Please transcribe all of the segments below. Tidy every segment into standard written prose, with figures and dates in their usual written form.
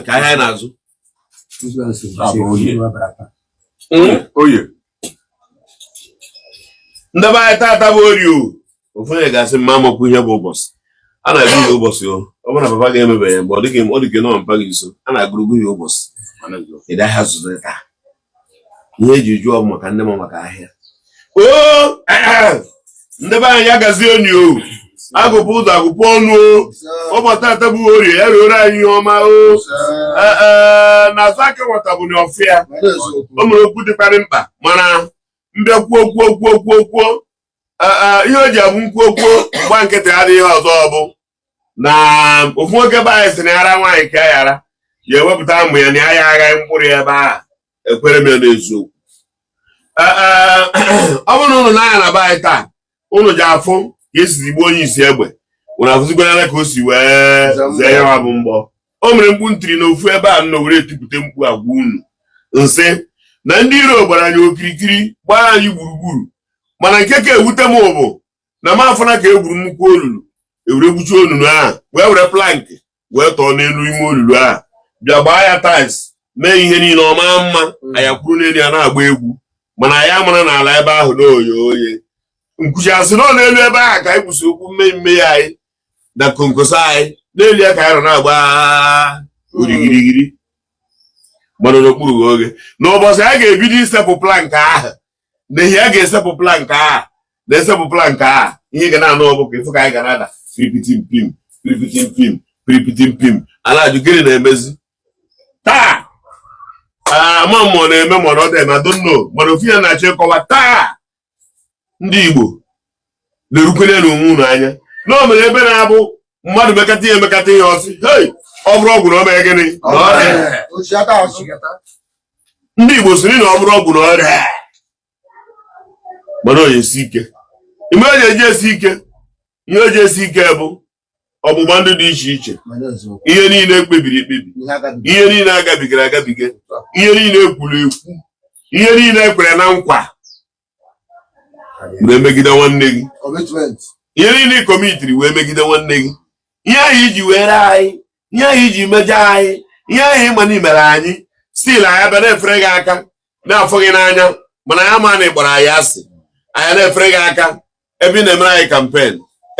ka anyị na-azụ oye ndị be anyị tata bụ Orie ofu onye ga-asị mma amakwu ihe bụ ụbọchị a na-agụ ya ụbọchị ọ bụ na papa ga-emebe ya mgbe ọ dịka nọ mpa gị nso a na-agụrụgụ ya ụbọchị ịdị ahịa zụrụ taa ihe eji jụọ bụ maka ndị ma maka ahịa ndị be anyị agazie onye agụpụ ụzọ agụpụ ọnụ ụbọchị tata bụ Orie ya ruoro anyị ihe ọma na azụ aka nwata bụ na ọfịa o mere okwu dịkarị mkpa mana mbịa kwuo ihe o ji abụ nkwuo gba nkịtị adịghị ihe ọzọ bụ na ofu nwoke be anyị si na ara nwaanyị ka yara ya ewepụta mgbe ya na ya aghaghị mkpụrụ ya ebe ahụ ekwere m ya n'eziokwu ọ bụrụ na ụnụ n'anya na be anyị taa ụnụ ji afụ ka esi gbuo onye isi egbe ụnụ afụzigwara ka o si wee zee ya bụ mgbọ o mere mkpu ntiri na ofu ebe a nọ were etipụta mkpu agwa unu nsị na ndị iro gbara anyị okirikiri gbaa anyị gburugburu mana nke ka ewute m bụ na m afọna ka e gwuru nnukwu olulu ewere gbuchie olulu ahụ wee were plankị wee tọọ n'elu ime olulu ahụ bịa gbaa ya tais mee ihe niile ọma mma anya kwuru n'elu ya na-agba egwu mana anyị amara n'ala ebe ahụ na oye nkwuchi asị nọ n'elu ebe ahụ ka anyị kwụsị okwu mme ya anyị na konkoso anyị n'elu ya ka anyị nọ na-agba origirigiri mana n'okpuru oge n'ụbọchị a ga-ebido isepụ plankị ahụ na ihe a ga-esepụ plankị ahụ na-esepụ plankị ahụ ihe ga na-anụ ọbụka ịfụ ka anyị ga na-ada piripitim pim a na-ajụ gịnị na-emezi taa ama mmụọ na-eme mana ọ dị na donno mana ofu ya na-achọ ịkọwa taa ndị Igbo na-erukwere n'onwe unu anya na o mere ebe na-abụ mmadụ mekata ihe ọsị hei ọ bụrụ ọgwụ na o mee gịnị ndị Igbo siri na ọ bụrụ ọgwụ na ọrịa mana o esi ike ime o ji eji esi ike ihe o ji esi ike bụ ọgbụgba ndụ dị iche iche ihe niile ekpebiri ekpebi ihe niile agabigara agabiga ihe niile ekwuru ekwu ihe niile ekwere na nkwa wee megide nwanne gị ihe niile komitiri wee megide nwanne gị ihe ahụ iji were anyị ihe ahụ iji mejọ anyị ihe ahụ ịma na imere anyị stil anya bịa na-efere gị aka na-afụ gị n'anya mana ya ma na ịgbara anyị asị anya na-efere gị aka ebe ị na-emere anyị kampen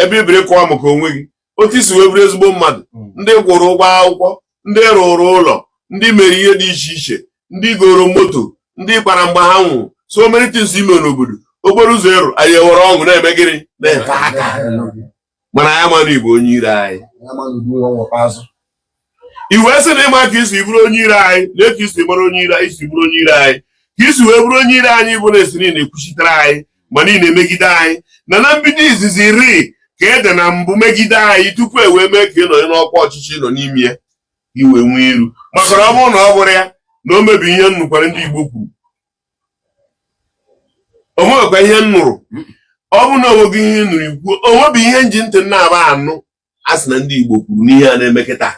ebe ị biri kọwa maka onwe gị otu isi wee bụrụ ezigbo mmadụ ndị kwụrụ ụgwọ akwụkwọ ndị rụrụ ụlọ ndị mere ihe dị iche iche ndị goro moto ndị kpara mgbe ha nwụrụ so many things ime n'obodo okporo ụzọ eru anyị ewere ọṅụ na-eme gịnị na-efe aka mana ya mana Igbo onye ire anyị iwe sị na ịma ka isi bụrụ onye ire anyị lee ka isi mara onye ire anyị isi bụrụ onye ire anyị ka isi wee bụrụ onye ire anyị bụ na esi niile ekwuchitere anyị ma niile emegide anyị na mbido izizi ri ka ede na mbụ megide anyị tupu e wee mee ka ị nọ n'ọkwa ọchịchị nọ n'ime ya iwe nwee iru maka na ọ bụrụ na ọ bụrụ ya na o mebi ihe nnụkwara ndị Igbo kwuru o nwekwa ihe nnụrụ ọ bụ na onweghị ihe nụrụ ikwu onwebi ihe nji ntị na-aba anụ a sị na ndị Igbo kwuru n'ihe a na-emekịta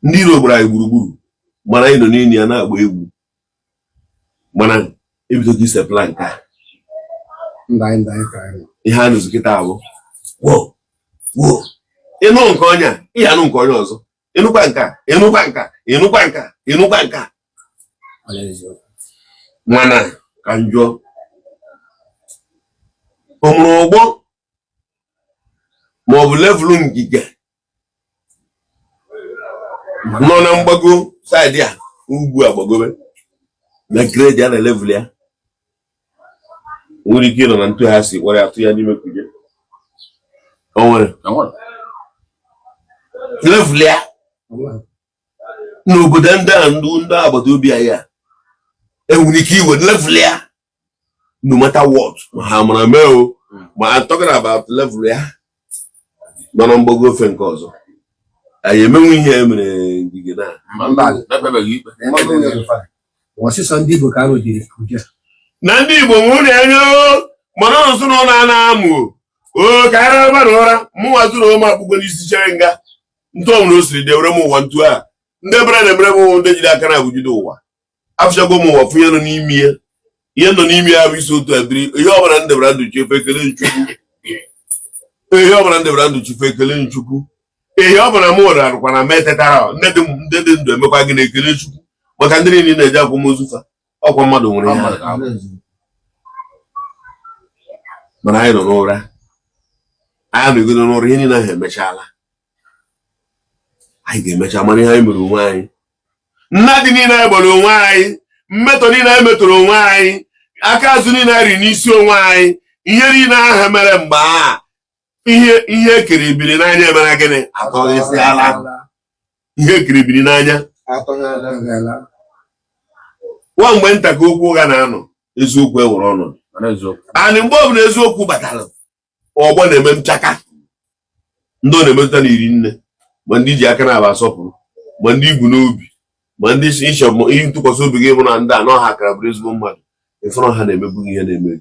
ndị iro gbara anyị gburugburu mana anyị nọ n'enyi ya na-agba egwu mana ebidogo ise plan ka ihe a nụzi kịta abụ ịnụ nke ọnya ihe anụ nke onye ọzọ ịnụkwa nka mana ka njọ ọmụrụ ụgbọ maọbụ levụlụ ngige nọ na mgbago saịdị a ugwu agbagobe na gredi a na levụl ya nwere ike ịnọ na ntụ ha si kpọrọ atụ ya n'ime kuje o nwere levụl ya n'obodo ndị a ndị agbata obi anyị a enwere ike iwe levụl ya no matter what ha mara mee o ma I'm talking about level ya nọ na mgbago ofe nke ọzọ anyị emenwe ihe emere ngige na ndị Igbo nwere anya mana ọnọsụ na ọ na-ana amụ o ka ara mmadụ ụra mụnwa zụrụ ụmụ akpụkpọ n'isi chere nga ntụ ọmụrụ o siri dewere m ụwa ntu a ndị ebere na-emere m ndị jide aka na abụjide ụwa afụchago m ụwa fụnye nọ n'ime ya ihe nọ n'ime ya bụ isi otu ebiri ihe ọbụla ndebara ndụ chi efe ekele Nchukwu ihe ọbụla ndebara ndụ chi efe ekele Nchukwu Ihe ọ bụ na mụ rarụkwa na metetara ndị dị ndụ emekwa gị na-ekele Chukwu maka ndị niile na-eje akwamozu fa ọkwa mmadụ nwere ihe mana anyị nọ n'ụra anyị nọgido n'ụra ihe niile ahụ emechala anyị ga-emecha mana ihe anyị mere onwe anyị nnadị niile anyị gbara onwe anyị mmetọ niile anyị metọrọ onwe anyị aka azụ niile anyị riri n'isi onwe anyị ihe niile ahụ mere mgbe ihe ekiribiri n'anya emere gịnị atọghịsịala ihe ekiribiri n'anya nwa mgbe nta ka okwu ụgha na-anọ eziokwu ewere ọnọdụ anyị mgbe ọbụla eziokwu batara ọgbọ na-eme nchaka ndị ọ na-emetụta na iri nne ma ndị ji aka na-aba asọpụrụ ma ndị igwu n'obi ma ndị ishọ ihe ntụkwasị obi gị bụ na ndị anọ ha akara bụrụ ezigbo mmadụ ịfụrụ ha na-emebu ihe na-eme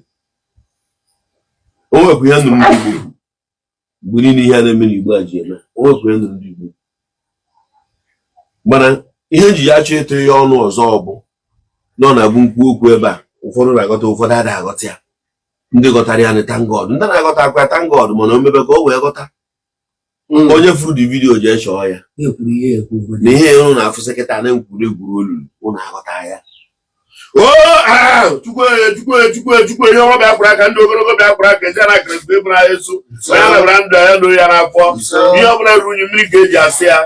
o nwekwa ihe nụrụ ndị Igbo mgbe niile ihe a na-eme n'Igbo a ji eme o nwekwa ihe nụrụ ndị Igbo mana ihe ji ya chọ ịtụ ya ọnụ ọzọ bụ na ọ na-abụ nkwu okwu ebe a ụfọdụ na-aghọta ụfọdụ adịghị aghọta ya ndị ghọtara ya thank God ndị na-aghọta akwa thank God mana o mebe ka o wee ghọta onye furu dị vidiyo ji echọọ ya na ihe ịrụ na-afụ sekịta na-ekwuru egwuru olulu ụnụ aghọta ya Chukwu ihe ọma bịa kwụrụ aka ndị ogologo bịa kwụrụ aka ezi a na-akara mgbe ebụrụ anyị eso onye anabara ndụ ya n'oyi ya n'afọ ihe ọbụla runye mmiri ka eji asị ya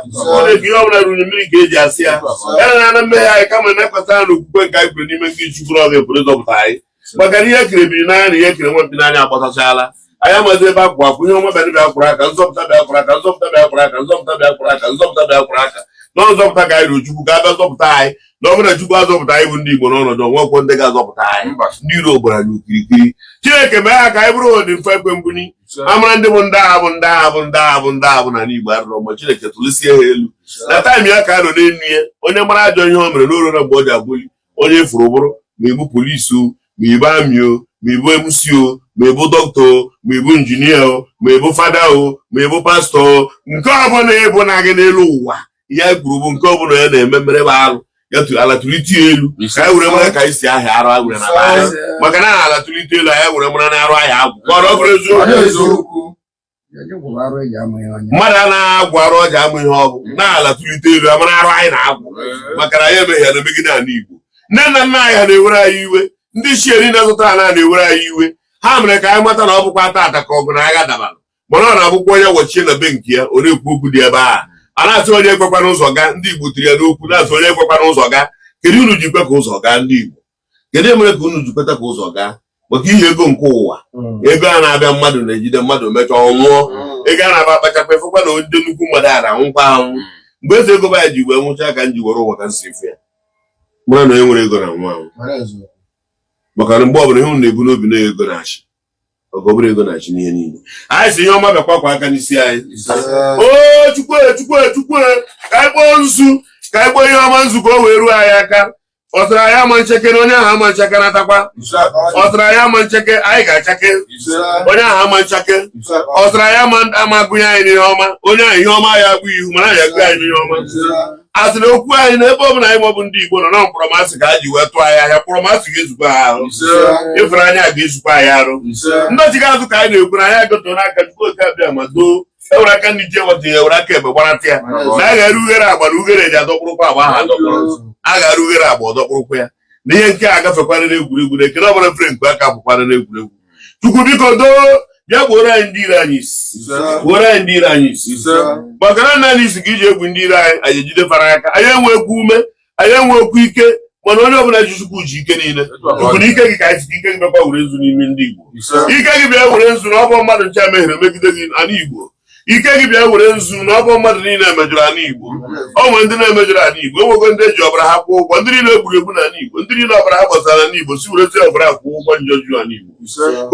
ihe ọbụla runye mmiri ka eji asị ya ya na mmehie anyị kama na-ekweta na okwukwe nke anyị kwere n'ime nke Chukwu ọ ga-eburu ịzọpụta anyị maka na ihe ekiribiri n'anya na ihe ekiri nwepụ n'anya agbasachala anyị amazi ebe akwụ akwụ ihe ọma bịa kwụrụ aka nzọpụta bịa kwụrụ aka nzọpụta bịa kwụrụ aka nzọpụta bịa kwụrụ aka nzọpụta bịa kwụrụ aka na nzọpụta ka anyị rụrụ Chukwu ga-abịa zọpụta anyị na ọ bụrụ na Chukwu azọpụta anyị bụ ndị Igbo n'ọnọdụ onwekwo ndị ga-azọpụta anyị ndị iro gbara anyị okirikiri Chineke mee ha ka anyị bụrụ ụdị mfe ekwe mbuni amara ndị bụ ndị agha bụ ndị agha bụ ndị agha bụ ndị agha bụ na n'Igbo arụrụ mgbe Chineke tụlịsie ha elu na taịm ya ka a nọ n'enu ya onye mara ajọ ihe o mere n'oro na mgbe ọ ji abụli onye ifuru bụrụ ma ibu polisi o ma ibu amị o ma ibu MC o ma ibu dọkịta o ma ibu injinia o ma ibu fada o ma ibu pastọ o nke ọbụla ịbụ na gị n'elu ụwa ihe kwuru bụ nke ọbụla ya na-eme mere bụ arụ ya ala tụlite elu ka anyị were mara ka anyị si ahịa arụ agwụre na anyị maka na ala tụlite elu anyị were mara na arụ ahịa agwụ kọrọ ọ bụrụ eziokwu mmadụ a na-agwụ arụ ọja amụ ihe ọ bụ na ala tụlite elu amara arụ anyị na-agwụ maka na anyị emeghị ya na megide ala Igbo nne na nna anyị ha na-ewere anyị iwe ndị shieri na-azụta ala na-ewere anyị iwe ha mere ka anyị mata na ọ bụkwa ata ka ọ bụ na agha dabara mana ọ na-abụkwa onye wọchie na be nke ya ọ na-ekwu okwu dị ebe a a na-asị onye ekwekwa n'ụzọ gaa ndị Igbo tiri ya n'okwu na-asị onye ekwekwa n'ụzọ gaa kedu unu ji kwe ka ụzọ gaa ndị Igbo kedu mere ka unu ji kweta ka ụzọ gaa maka ihe ego nke ụwa ego a na-abịa mmadụ na-ejide mmadụ mechaa ọnwụọ ego a na-aba akpachakwa efekwa na ndị nnukwu mmadụ ara nwụkwa ahụ mgbe eze ego baya ji wee nwụcha ka m ji were ụwa ka nsiri fe ya mara na onye nwere ego na nwa ahụ maka na mgbe ọbụla ihe unu na-ebu n'obi na ego na-achị ọgọ bụrụ ego na-achị n'ihe niile anyị si ihe ọma bịakwa kwa aka n'isi anyị o Chukwu ka anyị kpọọ nzu ka anyị kpọọ ihe ọma nzu ka o wee ruo anyị aka ọ tara ya ama ncheke na onye ahụ ama ncheke natakwa ọ tara ya ama ncheke anyị ga-achake onye ahụ ama ncheke ọ tara ya ama agụnye anyị n'ihe ọma onye ahụ ihe ọma ya agụ ihu mana ya agụ anyị n'ihe ọma asịrị okwu anyị na ebe ọ bụla anyị maọbụ ndị Igbo nọ na mkpọrọmasị ka ha ji wee tụọ anyị ahịa mkpọrọmasị ga-ezukwa ha arụ ịfụrụ anya ga-ezukwa anyị arụ ndọchi ga-azụ ka anyị na-ekwu na anyị agoto n'aka Chukwu oke abịa ma doo ewere aka ndị ji eweta ya ewere aka ebe gbarata ya na a ga-eru ughere agba na ughere ji adọkpụrụkwa agba ahụ adọkpụrụ a ga-arụ ughere agba ọdọkpụrụkwa ya na ihe nke a gafekwana n'egwuregwu na ekele ọbụla fere mkpe aka bụkwana n'egwuregwu Chukwu biko doo bịa gbuoro anyị ndị iro anyị isi gbuoro anyị ndị iro anyị isi maka na nna anyị isi ka iji egwu ndị iro anyị anyị ejide fara aka anyị enwekwu ume anyị enwekwu ike mana onye ọbụla ji Chukwu ji ike niile Chukwu na ike gị ka anyị si ike gị bịakwa were nzu n'ime ndị Igbo ike gị bịa were nzu na ọ bụ mmadụ nche mehiere megide gị ala Igbo ike gị bịa were nzu na ọ bụ mmadụ niile emejọrọ ala Igbo ọ nwere ndị na-emejọrọ ala Igbo enwego ndị eji ọbara ha kwụọ ụgwọ ndị niile egburu egbu n'ala Igbo ndị niile ọbara ha gbasara ala Igbo si were ọbara ha kwụọ ụgwọ njọ ju ala Igbo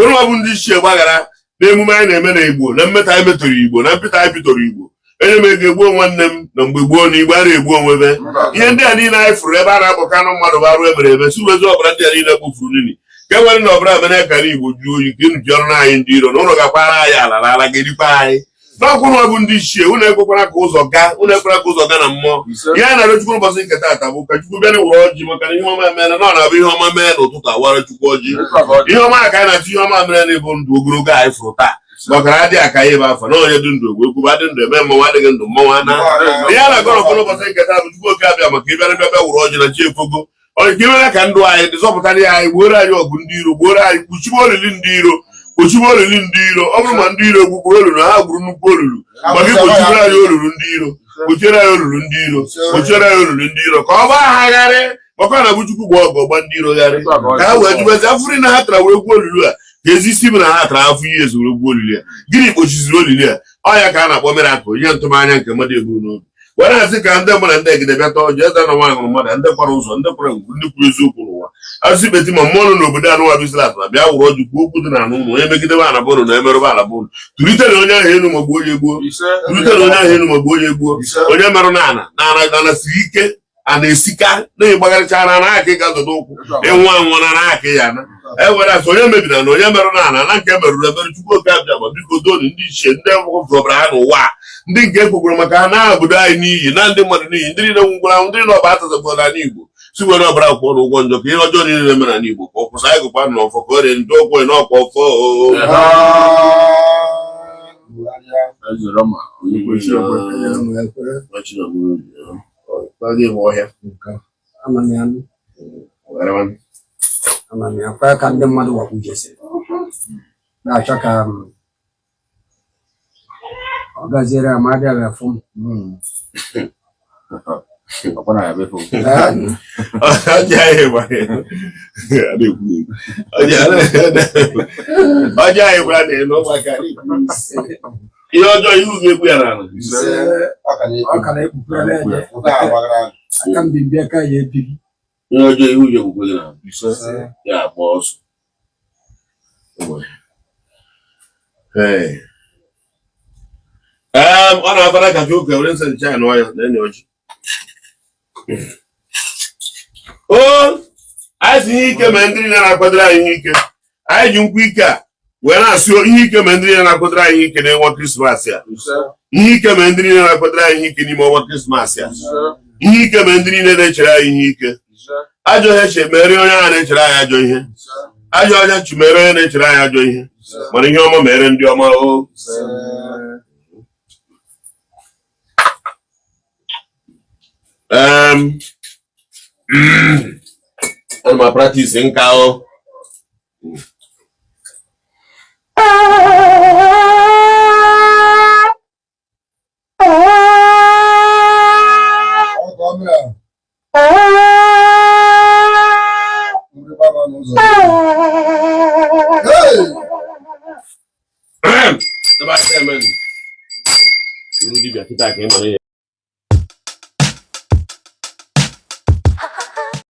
onye ọ bụ ndị ichie gbaghara n'emume anyị na-eme na Igbo na mmetọ anyị metọrọ Igbo na mpịta anyị pịtọrọ Igbo enye m ego egbuo nwanne m na mgbe gboo na Igbo a na-egbu onwebe ihe ndị a niile anyị fụrụ ebe a na-abụka anụ mmadụ bụ arụ emere eme si wezi ọbara ndị a niile kpụfuru nri ka e nwere na ọbara mere ka Igbo juo oyi ka enu ji ọrụ na anyị ndị iro na ụlọ gakwara anyị ala ala ga-erikwa anyị n'ọkwụrụ ọ bụ ndị ichie unu ekwekwara ka ụzọ gaa unu ekwara ka ụzọ gaa na mmụọ ihe a na-arịọ Chukwu ụbọchị nke taata bụ ka Chukwu bịa were ọjị maka na ihe ọma mere na ọ na-abụ ihe ọma mee n'ụtụtụ awara Chukwu ọjị ihe ọma ka anyị na-achọ ihe ọma mere na ịbụ ndụ ogologo anyị fụrụ taa maka na adị aka ya ebe afọ na onye dị ndụ egwu egwu adị ndụ eme mmọnwụ adịghị ndụ mmọnwụ ana ihe a na-agọrọ ọkụ n'ụbọchị nketa bụ Chukwu oke abịa maka ịbịara bịa wụrụ ọjị na chi efogo onye ka imere ka ndụ anyị dị zọpụtara ya anyị gbuoro anyị ọgụ ndị iro gbuoro anyị kpuchibe olili ndị iro kpochibe olili ndị iro ọ bụrụ ma ndị iro gbukwuru olulu ha gburu nnukwu olulu maka ikpochibere anyị olulu ndị iro kpochiere anyị olulu ndị iro kpochiere anyị olulu ndị iro ka ọ gbaa ha gharị maka na bụ Chukwu gba ọgụ ọgba ndị iro gharị ka ha wee jubezi afụri na ha tara were gwu olulu a ka ezi isi bụ na ha tara afọ ihe ezuru gwu olili a gịnị kpochiziri olili a ọ ya ka a na-akpọ mirakụl ihe ntụmanya nke mmadụ ebu n'obi were asị ka ndị mmadụ ndị egide bịata ọjọọ eze na nwaanyị mmadụ ndị kwara ụzọ ndị kwara ngwu ndị kwuru eziokwu n'ụwa asụsụ ikpeti ma mmụọ nọ n'obodo anụwa bụ Islam na bịa wụrụ ọjụ kwuo okwu dị na anụ ụlọ onye megidebe ana bụrụ na emerụba ala bụrụ tụlitere onye ahụ enu ma gbuo onye gbuo tụlitere onye ahụ enu ma gbuo onye gbuo onye merụ na ana siri ike a na-esika na-egbagharịcha na aka ịga zọta ụkwụ ịnwụ anwụ na aka ya na ewere asị onye mebiri na onye merụ na ana na nke merụrụ emerụ Chukwu oke abịa ma biko donu ndị ichie ndị fọbara ha n'ụwa ndị nke ekwekwara maka ha na obodo anyị n'iyi na ndị mmadụ n'iyi ndị niile nwụgwara anwụ ndị niile ọba atazabụla n'ala Igbo si were ọbara akwụkwọ na ụgwọ njọ ka ihe ọjọọ niile mere n'ala Igbo ka ọ kwụsị anyị gụkwa n'ọfọ ka ọ ree ndị ọkwụ n'ọkwa ọfọ ana m akwa ka ndị mmadụ wakwujesi na-achọ ka ọ gaziere amadi abịafụ ọjọọ anyị gwara na elu ụmụaka ihe ọjọọ ihu ga-egbu ya n'ala ọ ka na-ekpukpere na-enye aka mbimbi aka ya ebighị ihe ọjọọ ihu ga-egbu gị n'ala ya agba ọsọ ọ na-abara ka ụka were nsọ nche anụ ọya na enyi ọjị anyị si ihe ike ma ndị niile na-akwadoro anyị ihe ike anyị ji nkwụ ike a wee na-asị ihe ike ma ndị niile na-akwadoro anyị ihe ike n'ọnwa Krismas a ihe ike ma ndị niile na-akwadoro anyị ihe ike n'ime ọnwa Krismas a ihe ike ma ndị niile na-echere anyị ihe ike ajọ ihe che mere onye ahụ na-echere anyị ajọ ihe ajọ ọnya chi mere onye na-echere anyị ajọ ihe mana ihe ọma mere ndị ọma o ana m practice nka o Hey!